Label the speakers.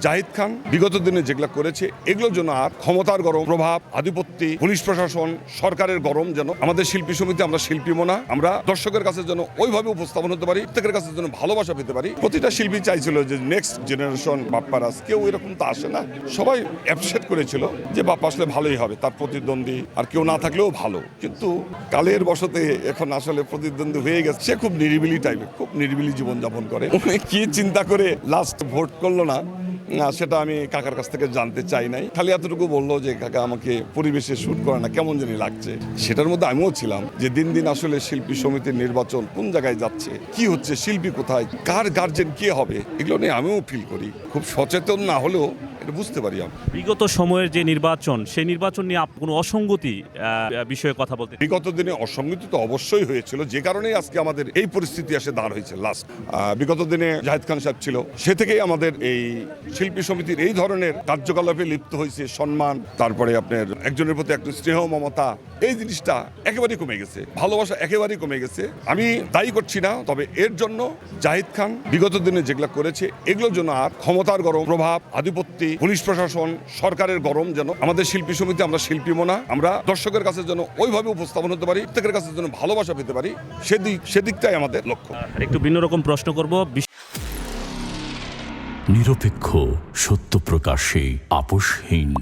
Speaker 1: জাহিদ খান বিগত দিনে যেগুলো করেছে এগুলোর জন্য আর ক্ষমতার গরম, প্রভাব, আধিপত্য, পুলিশ প্রশাসন, সরকারের গরম যেন আমাদের শিল্পী সমিতি, আমরা শিল্পী মোনা, আমরা দর্শকের কাছে যেন ওইভাবে উপস্থাপন হতে পারি, প্রত্যেকের কাছে যেন ভালোবাসা পেতে পারি। প্রতিটা শিল্পী চাইছিল যে নেক্সট জেনারেশন বাপ্পারাজ, কেউ এরকম তো আসে না, সবাই অ্যাপ্রিশিয়েট করেছিল যে বাপ্পা আসলে ভালোই হবে, তার প্রতিদ্বন্দ্বী আর কেউ না থাকলেও ভালো। কিন্তু কালের বশতে এখন আসলে প্রতিদ্বন্দ্বী হয়ে গেছে। সে খুব নিরিবিলি টাইপের, খুব নিরিবিলি জীবনযাপন করে। উনি কি চিন্তা করে লাস্ট ভোট করলো না সেটা আমি কাকার কাছ থেকে জানতে চাই নাই। খালি এতটুকু বললো যে কাকা আমাকে পরিবেশে শুট করে না, কেমন জানি লাগছে। সেটার মধ্যে আমিও ছিলাম যে দিন দিন আসলে শিল্পী সমিতির নির্বাচন কোন জায়গায় যাচ্ছে, কি হচ্ছে, শিল্পী কোথায়, কার গার্জেন কে হবে, এগুলো নিয়ে আমিও ফিল করি। খুব সচেতন না হলেও এটা বুঝতে পারি আমি।
Speaker 2: বিগত সময়ের যে নির্বাচন, সেই নির্বাচন নিয়ে কোনো অসঙ্গতি বিষয়ে কথা বলতে?
Speaker 1: বিগত দিনে অসঙ্গতি তো অবশ্যই হয়েছিল, যে কারণেই আজকে আমাদের এই পরিস্থিতি এসে দাঁড় হয়েছে। লাস্ট বিগত দিনে জাহিদ খান সাহেব ছিল, সে থেকেই আমাদের এই শিল্পী সমিতির এই ধরনের কার্যকলাপে লিপ্ত হয়েছে। সম্মান, তারপরে আপনার একজনের প্রতি একটু স্নেহ মমতা, এই জিনিসটা একেবারেই কমে গেছে, ভালোবাসা একেবারেই কমে গেছে। আমি দায়ী করছি না, তবে এর জন্য জাহিদ খান বিগত দিনে যেগুলো করেছে এগুলোর জন্য আর ক্ষমতার গরম, প্রভাব, আধিপত্য, পুলিশ প্রশাসন, সরকারের গরম যেন আমাদের শিল্পী সমিতি, আমরা শিল্পী মোনা, আমরা দর্শকের কাছে যেন ওইভাবে উপস্থাপন হতে পারি, প্রত্যেকের কাছে যেন ভালোবাসা পেতে পারি, সেদিকটাই আমাদের লক্ষ্য।
Speaker 2: একটু ভিন্ন রকম প্রশ্ন করব।
Speaker 3: নিরপেক্ষ, সত্য প্রকাশে আপোষহীন।